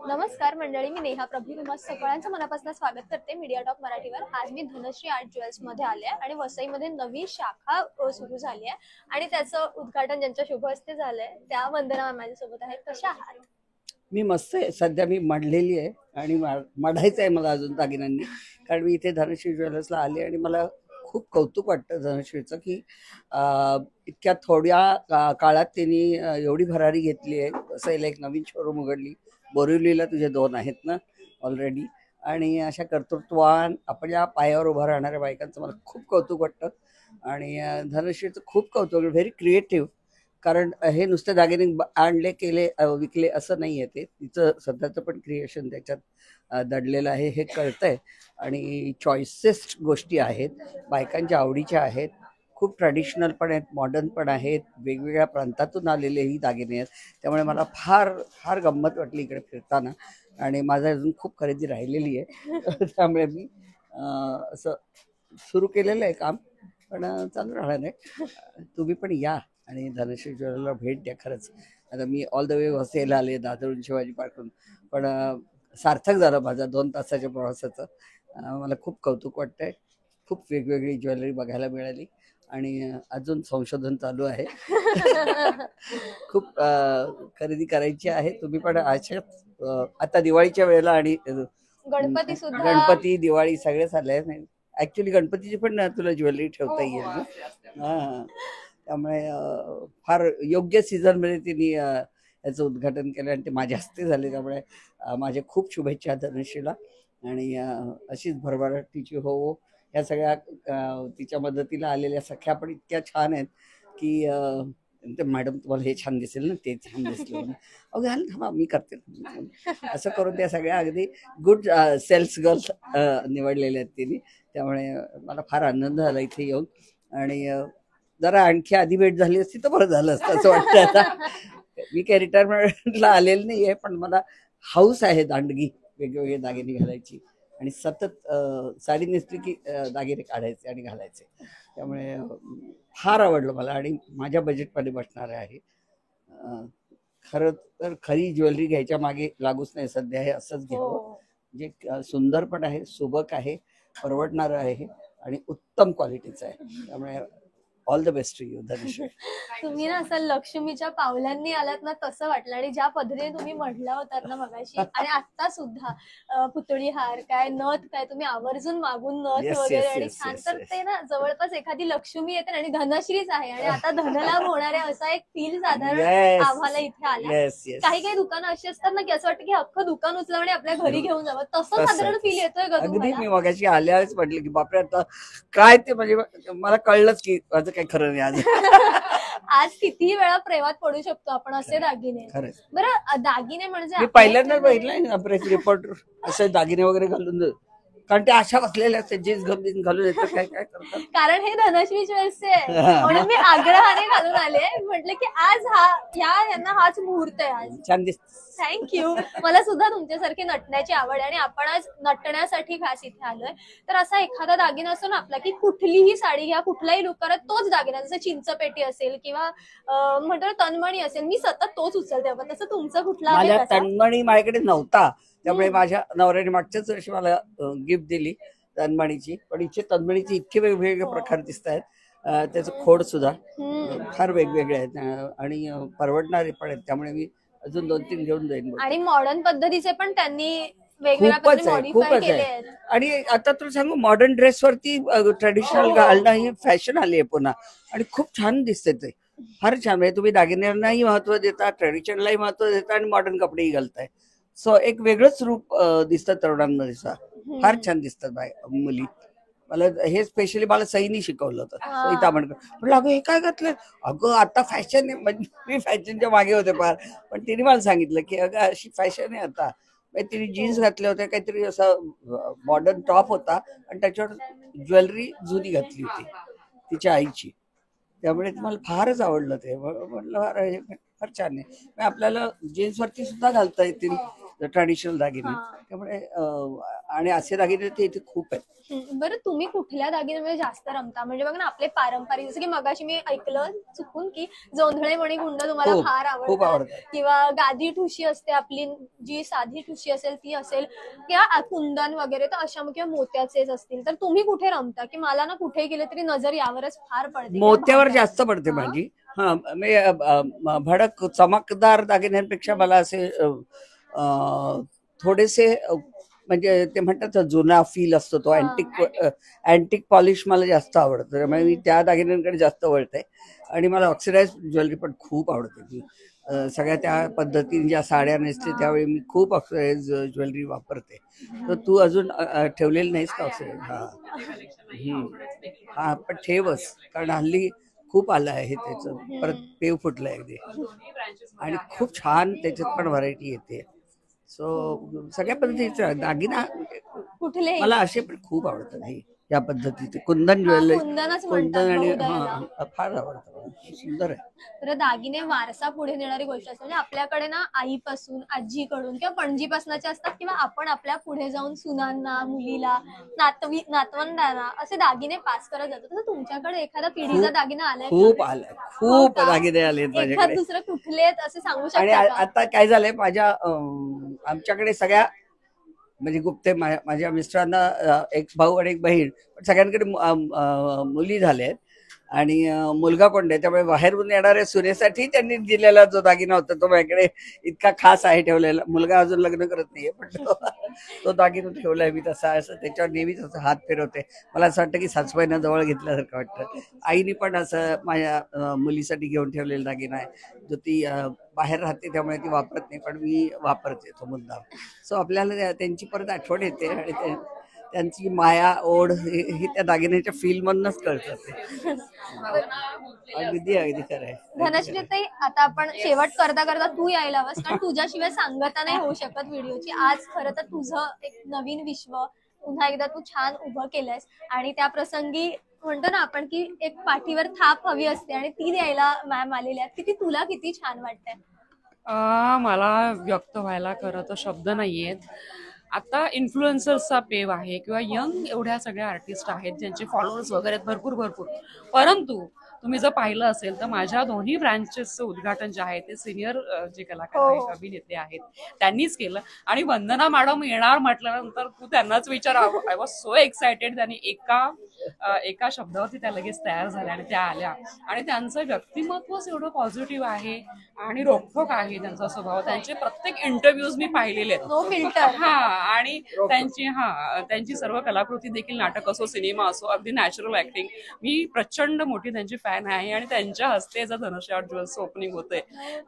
नमस्कार मंडळी, मी नेहा प्रभू. तुम्हा सगळ्यांचं मनापासून स्वागत करते मीडिया टॉक मराठीवर. आज मी धनश्री आर्ट ज्वेल्स मध्ये आले आणि वसईमध्ये नवी शाखा सुरू झाली आहे आणि त्याचं उद्घाटन ज्यांच्या शुभ हस्ते झालंय त्या वंदना माझ्यासोबत आहेत. कशा आहात? मी मस्त आहे. सध्या मी मढलेली आहे आणि मढायचं आहे मला अजून दागिन्यांनी, कारण मी इथे धनश्री ज्वेलर्सला आले आणि मला खूप कौतुक वाटतं धनश्रीचं की इतक्या थोड्या काळात त्यांनी एवढी भरारी घेतली आहे. वसईला एक नवीन शोरूम उघडली, बोरिवलीला तुझे 2 आहेत ना ऑलरेडी, आणि अशा कर्तृत्वान आपल्या पायावर उभा राहणाऱ्या बायकांचं मला खूप कौतुक वाटतं. आणि धनश्रीचं खूप कौतुक, व्हेरी क्रिएटिव्ह. कारण हे नुसते दागिने आणले केले विकले असं नाही आहे, ते तिचं सध्याचं पण क्रिएशन त्याच्यात दडलेलं आहे हे कळतंय. आणि चॉईसेस गोष्टी आहेत, बायकांच्या आवडीच्या आहेत, खूप ट्रॅडिशनल पण आहेत, मॉडर्न पण आहेत, वेगवेगळ्या प्रांतातून आलेलेही दागिने आहेत. त्यामुळे मला फार फार गंमत वाटली इकडे फिरताना, आणि माझं अजून खूप खरेदी राहिलेली आहे. त्यामुळे मी असं सुरू केलेलं आहे काम, पण चालू राहणार आहे. तुम्ही पण या आणि धनश्री ज्वेलरला भेट द्या. खरंच आता मी ऑल द वे वसईला आले, दादरून शिवाजी पार्कून, पण सार्थक झालं माझा 2 तासाच्या प्रवासाचं. मला खूप कौतुक वाटतंय. खूप वेगवेगळी ज्वेलरी बघायला मिळाली आणि अजून संशोधन चालू आहे. खूप खरेदी करायची आहे. तुम्ही पण अशाच आता दिवाळीच्या वेळेला आणि गणपती दिवाळी सगळेच आले. ऍक्च्युली गणपतीची पण तुला ज्वेलरी ठेवता येईल ना. हा, त्यामुळे फार योग्य सीझन मध्ये तिने याचं उद्घाटन केलं आणि ते माझ्या हस्ते झाले. त्यामुळे माझ्या खूप शुभेच्छा धनश्रीला, आणि अशीच भरभराट तिची हो. या सगळ्या तिच्या मदतीला आलेल्या सख्या पण इतक्या छान आहेत की ते मॅडम तुम्हाला हे छान दिसेल ना, ते छान दिसलं, अहो घाल थांबा मी करते, असं करून त्या सगळ्या अगदी गुड सेल्स गर्ल्स निवडलेल्या आहेत तिने. त्यामुळे मला फार आनंद झाला इथे येऊन, आणि जरा आणखी आधी भेट झाली असती तर बरं झालं असतं असं वाटतं. आता मी काही रिटायरमेंटला आलेलं नाही आहे, पण मला हाऊस आहे दांडगी वेगवेगळे दागिने घालायची, आणि सतत साडी नेसली की दागिने काढायचे आणि घालायचे. त्यामुळे फार आवडलं मला आणि माझ्या बजेटमध्ये बसणार आहे. खरं तर खरी ज्वेलरी घ्यायच्या मागे लागूच नाही सध्या, हे असंच घ्यावं जे सुंदर पण आहे, सुबक आहे, परवडणारं आहे आणि उत्तम क्वालिटीचं आहे. त्यामुळे all the best to you Dhanashree. तुम्ही ना असं लक्ष्मीच्या पावलांनी आलात ना तसं वाटलं, आणि ज्या पद्धतीने तुम्ही म्हटला होतात ना मगाशी, आणि आता सुद्धा पुतळी हार काय नथ काय तुम्ही आवर्जून मागून नथ वगैरे आणि छान, तर ते ना जवळपास एखादी लक्ष्मी येते आणि धनश्रीच आहे आणि आता धनलाभ होणार आहे असा एक फील साधारण आम्हाला इथे आला. काही काही दुकानं अशी असतात ना की असं वाटतं की अख्खं दुकान उचलावं आणि आपल्या घरी घेऊन जावं, तसं साधारण फील येतोय का अगदी. मी मगाशी आल्याच म्हटलं की बापरे आता काय ते, म्हणजे मला कळलंच की माझं काही खरं नाही आज. आज कितीही वेळा प्रेमात पडू शकतो आपण असे दागिने. बरं, दागिने म्हणजे मी पहिल्यांदाच बघितलंय ना प्रेस रिपोर्टर असे दागिने वगैरे घालून, कारण ते अशा बसलेल्या असतात जीन्स घालून येतात, काय काय करतात. कारण हे धनश्री ज्वेल्सचे आहे म्हणून मी आग्रहाने घालून आले, म्हटलं की आज यांना हाच मुहूर्त आहे. आज छान दिसत. थँक्यू. मला सुद्धा तुमच्यासारखी नटण्याची आवड आहे आणि आपण आज नटण्यासाठी खास इथे आलोय. तर असा एखादा दागिना असतो ना आपला की कुठलीही साडी घ्या, कुठलाही लुक करा, तोच दागिना, जसं चिंचपेटी असेल किंवा म्हणतो तन्मणी असेल, मी सतत तोच उचलते. तसं तुमचं कुठला आहे? माझ्या तन्मणी माझ्याकडे नव्हता, त्यामुळे माझ्या नवऱ्याने मागच्याच वर्षी मला गिफ्ट दिली तन्मणीची. पण इथे तन्मणीचे इतके वेगवेगळे प्रकार दिसत आहेत, त्याचं खोड सुद्धा फार वेगवेगळे आहेत आणि परवडणारे पण आहेत. त्यामुळे मी अजून 2-3 घेऊन जाईन. आणि मॉडर्न पद्धतीचे पण त्यांनी खूपच आहे. आणि आता तुला सांगू, मॉडर्न ड्रेसवरती ट्रेडिशनल घालणं ही फॅशन आली आहे पुन्हा, आणि खूप छान दिसते ते. फार छान. म्हणजे तुम्ही दागिन्यांनाही महत्व देता, ट्रेडिशनलाही महत्व देता आणि मॉडर्न कपडेही घालताय. सो एक वेगळंच रूप दिसतं तरुणांमध्ये. फार छान दिसतात मुली. मला हे स्पेशली मला सईनी शिकवलं होतं, सई तामणकर. म्हटलं अगं हे काय घातलं, अगं आता फॅशन आहे. म्हणजे मी फॅशनच्या मागे होते फार, पण तिने मला सांगितलं की अगं अशी फॅशन आहे आता. तिने जीन्स घातले होते, काहीतरी असं मॉडर्न टॉप होता आणि त्याच्यावर ज्वेलरी जुनी घातली होती तिच्या आईची. त्यामुळे मला फारच आवडलं ते. म्हटलं फार छान आहे. आपल्याला जीन्सवरती सुद्धा घालता येतील ट्रॅडिशनल दागिने. त्यामुळे आणि असे दागिने ते इथे खूप आहेत. बरं, तुम्ही कुठल्या दागिन्यामध्ये जास्त रमता? म्हणजे बघा ना, आपले पारंपरिक, जसं की मगाशी मी ऐकलं चुकून की जोंधळे मणिगुंड तुम्हाला खूप फार खूप आवडतात, आवडतात. किंवा गादी ठुशी असते आपली, जी साधी ठुशी असेल ती असेल, किंवा कुंदन वगैरे, तर अशा किंवा मोत्याचेच असतील, तर तुम्ही कुठे रमता? की मला ना कुठे गेले तरी नजर यावरच फार पडते, किंवा मोत्यावर भांड्यात. जास्त पडते हा? माझी. हा मी भडक चमकदार दागिन्यांपेक्षा मला असे थोडेसे म्हणजे ते म्हणतात ना, जुना फील असतो तो, अँटिक पॉलिश मला जास्त आवडतं. त्यामुळे मी त्या दागिन्यांकडे जास्त वळते. आणि मला ऑक्सिडाइज ज्वेलरी पण खूप आवडते. ती सगळ्या त्या पद्धतीने ज्या साड्या नेसते त्यावेळी मी खूप ऑक्सिडाइज ज्वेलरी वापरते. तर तू अजून ठेवलेली नाहीस का ऑक्सिडाइज? हा पण ठेवच, कारण हल्ली खूप आलं आहे त्याचं, परत पेव फुटलंय अगदी. आणि खूप छान त्याच्यात पण व्हरायटी येते. सो सगळ्या पद्धतीचे दागिना कुठलेही. मला असे पण खूप आवडतात. हे या पद्धतीचे कुंदन हा, ज्वेलरी, कुंदनच कुंदन म्हणतात आणि बहुधा याला. फार आवडतं मला. सुंदर आहे. तर दागिने वारसा पुढे नेणारी गोष्ट असते. म्हणजे आपल्याकडे ना आईपासून, आजीकडून किंवा पणजीपासूनचे असतात, किंवा आपण आपल्या पुढे जाऊन सुनांना, मुलीला, नातवंडांना असे दागिने पास करत जातो. तसं तुमच्याकडे एखादा पिढीचा दागिना आलाय का? खूप आलंय, खूप हो का? दागिने आलेत एखाद माझ्याकडे. दुसरं कुठले आहेत असे सांगू आणि शकता का? आता काय झालंय, माझ्या आमच्याकडे सगळ्या म्हणजे गुप्ते माझ्या मिस्टरांना एक भाऊ आणि एक बहीण, पण सगळ्यांकडे मुली झाल्या आहेत. आणि मुलगा कोण नाही, त्यामुळे बाहेरून येणाऱ्या सुनेसाठी त्यांनी दिलेला जो दागिना होता तो माझ्याकडे इतका खास आहे ठेवलेला. मुलगा अजून लग्न करत नाहीये, पण तो दागिना ठेवलाय मी तसा. असं त्याच्यावर नेहमीच असं हात फिरवते. मला असं वाटतं की सासूबाईंना जवळ घेतल्यासारखं वाटतं. आईने पण असं माझ्या मुलीसाठी घेऊन ठेवलेला दागिना आहे, जो ती बाहेर राहते त्यामुळे ती वापरत नाही, पण मी वापरते तो मुद्दाम. सो आपल्याला त्यांची परत आठवण येते, आणि त्यांची माया, ओढ ही त्या दागिन्याच्या फील मधूनच कळतं. अगदी अगदी खरं आहे. धनश्री ताई, आता आपण शेवट करता करता तू यायला हवंस, कारण तुझ्याशिवाय सांगता नाही होऊ शकत व्हिडिओची. आज खरं तर तुझं एक नवीन विश्व पुन्हा एकदा तू छान उभं केलंयस, आणि त्या प्रसंगी म्हणतो ना आपण की एक पाठीवर थाप हवी असते, आणि ती द्यायला मॅम आलेल्या आहेत. किती तुला किती छान वाटतंय? मला व्यक्त व्हायला खरं तर शब्द नाहीयेत. आता इन्फ्लुएन्सर्सचा पेव आहे किंवा यंग एवढ्या सगळ्या आर्टिस्ट आहेत ज्यांचे फॉलोअर्स वगैरे भरपूर भरपूर. परंतु तुम्ही जर पाहिलं असेल तर माझ्या दोन्ही ब्रँचेसचं उद्घाटन जे आहे ते सिनियर जे कलाकार आहेत, अभिनेते आहेत, त्यांनीच केलं. आणि वंदना मॅडम येणार म्हटल्यानंतर तू त्यांनाच विचार, आय वॉज सो एक्सायटेड. त्यांनी एका शब्दावरती त्या लगेच तयार झाल्या आणि त्या आल्या. आणि त्यांचं व्यक्तिमत्वच एवढं पॉझिटिव्ह आहे आणि रोखोक आहे त्यांचा स्वभाव. त्यांचे प्रत्येक इंटरव्ह्यूज मी पाहिलेले आहेत. No filter. आणि त्यांची सर्व कलाकृती देखील, नाटक असो, सिनेमा असो, अगदी नॅचरल ऍक्टिंग. मी प्रचंड मोठी त्यांची फॅन आहे. आणि त्यांच्या हस्ते जर धनुष्य आर्ट ज्वेल्सचं ओपनिंग होतंय,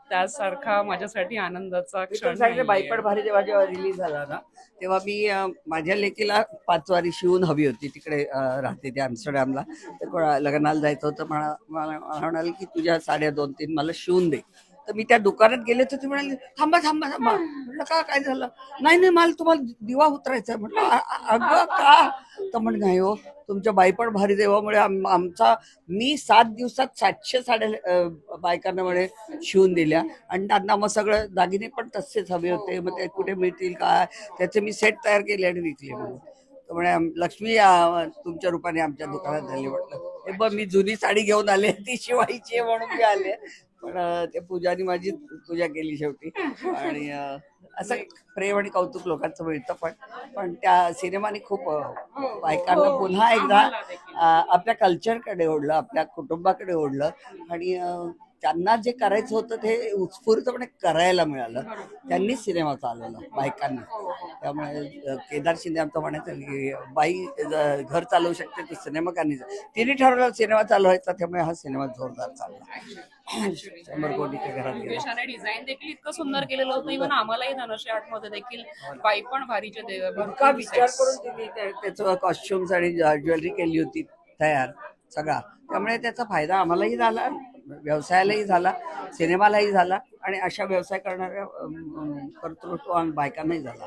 त्यासारखा माझ्यासाठी आनंदाचा क्षण. बाईपण भारी जेव्हा जेव्हा रिलीज झाला ना, तेव्हा मी माझ्या लेकीला 5 वारी शिवून हवी होती. तिकडे राहते ते अॅम्स्टरडॅमला. तर लग्नाला जायचं होतं. मला म्हणाले की तुझ्या साड्या 2-3 मला शिवून दे. तर मी त्या दुकानात गेले तर ती म्हणाली थांबा थांबा थांबा. म्हटलं का, काय झालं? नाही नाही, मला तुम्हाला दिवा उतरायचा आहे. म्हटलं अगं का? तर म्हण नाही हो, तुमच्या बाईपण भारी देवामुळे मी 7 दिवसात 700 साड्या बायकांना म्हणे शिवून दिल्या. आणि त्यांना मग सगळं दागिने पण तसेच हवे होते. मग ते कुठे मिळतील काय, त्याचे मी सेट तयार केले आणि विकले. म्हणे लक्ष्मी तुमच्या रूपाने आमच्या दुकानात झाली. म्हटलं हे बघ, मी जुनी साडी घेऊन आले, ती शिवायची म्हणून मी आले. पण ते पूजानी माझी पूजा केली शेवटी. आणि असं प्रेम आणि कौतुक लोकांचं मिळतं. पण त्या सिनेमाने खूप बायकांना पुन्हा एकदा आपल्या कल्चरकडे ओढलं, आपल्या कुटुंबाकडे ओढलं. आणि त्यांना जे करायचं होतं ते उत्स्फूर्तपणे करायला मिळालं. त्यांनीच सिनेमा चालवला बायकांनी. त्यामुळे केदार शिंदे आमचं म्हणायचं की बाई घर चालवू शकते तर सिनेमा का नाही. तिने ठरवलं सिनेमा चालवायचा, त्यामुळे हा सिनेमा जोरदार चालला. 100 कोटीच्या घरात गेला. डिझाईन देखील इतकं सुंदर केलेलं होतं. इव्हन आम्हालाही धनुष्य आर्ट मध्ये देखील बाईपण भारीचे इतका विचार करून तिने त्याचं कॉस्ट्युम्स आणि ज्वेलरी केली होती तयार सगळा. त्यामुळे त्याचा फायदा आम्हालाही झाला, व्यवसायालाही झाला, सिनेमालाही झाला, आणि अशा व्यवसाय करणाऱ्या कर्तृत्ववान बायकांनाही झाला.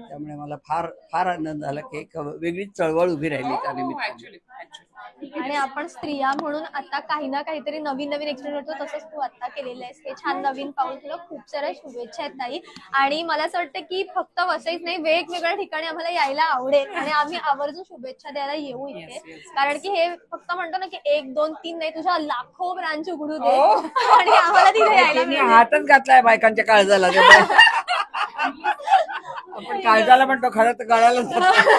त्यामुळे मला फार फार आनंद झाला की एक वेगळीच चळवळ उभी राहिली त्या निमित्ताने. आणि आपण स्त्रिया म्हणून आता काही ना काहीतरी नवीन नवीन एक्सपिरियन्स करतो, तसंच तू आता केलेलं आहेस. हे छान नवीन पाऊल, तुला खूप साऱ्या शुभेच्छा आहेत ताई. आणि मला असं वाटतं की फक्त वसईच नाही, वेगवेगळ्या ठिकाणी आम्हाला यायला आवडेल आणि आम्ही आवर्जून शुभेच्छा द्यायला येऊ इथे. कारण की हे फक्त म्हणतो ना की 1, 2, 3 नाही, तुझ्या लाखो ब्रांच उघडू दे आणि आम्हाला तिथे यायला तिने मिळेल. हातच घातलाय बायकांच्या काळजाला. त्यामुळे आपण काळजाला म्हणतो, खरं तर गळ्यालाच घातलंय.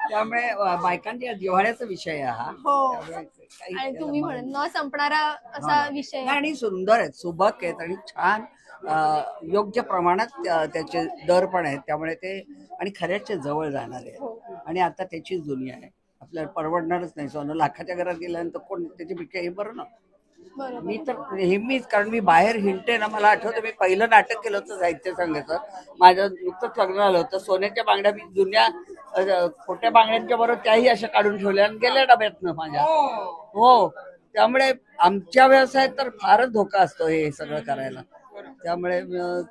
त्यामुळे बायकांच्या जिव्हाळ्याचा विषय आहे हा. हो. त्यामुळे काही आणि त्याला तुम्ही मान- म्हणून न संपणारा असा विषय आहे. आणि सुंदर आहेत, सुबक आहेत आणि छान योग्य प्रमाणात त्याचे दर पण आहेत. त्यामुळे ते आणि खऱ्याच्या जवळ जाणार आहे. आणि आता त्याचीच दुनिया आहे. आपल्याला परवडणारच नाही सोनं. लाखाच्या घरात गेल्यानंतर कोण त्याची पिक्चर हे बरं ना. बरोबर. मी तर नेहमीच, कारण मी बाहेर हिंडते ना. मला आठवतं मी पहिलं नाटक केलं होतं साहित्य संघाचं. माझं नुकतंच लग्न झालं होतं. सोन्याच्या बांगड्या मी जुन्या खोट्या बांगड्यांच्या बरोबर त्याही अशा काढून ठेवल्या आणि गेल्या डब्यातनं माझ्या. हो, त्यामुळे आमच्या व्यवसायात तर फारच धोका असतो हे सगळं करायला. त्यामुळे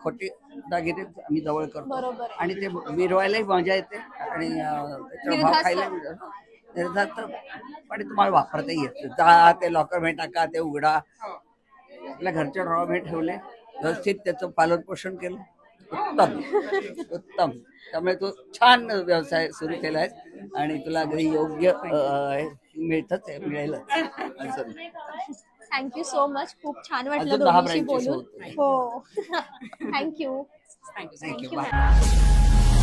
खोटी दागिने आम्ही जवळ करतो. बरोबर. आणि ते मिरवायलाही मजा येते आणि त्याच्यावर भाव खायला निर्धार तर. पण तुम्हाला वापरता येत. जा ते लॉकर मध्ये टाका, ते उघडा. आपल्या घरच्या ड्रॉमध्ये ठेवले, व्यवस्थित त्याचं पालन पोषण केलं, उत्तम उत्तम. त्यामुळे तू छान व्यवसाय सुरू केलाय आणि तुला अगदी योग्य मिळतच आहे, मिळेलच असं. Thank you so much. खूप छान वाटलं अजून 10 दोघींशी branches बोलून. होतील. हो. Thank you. Thank you. Thank you. Thank you bye. Ma'am.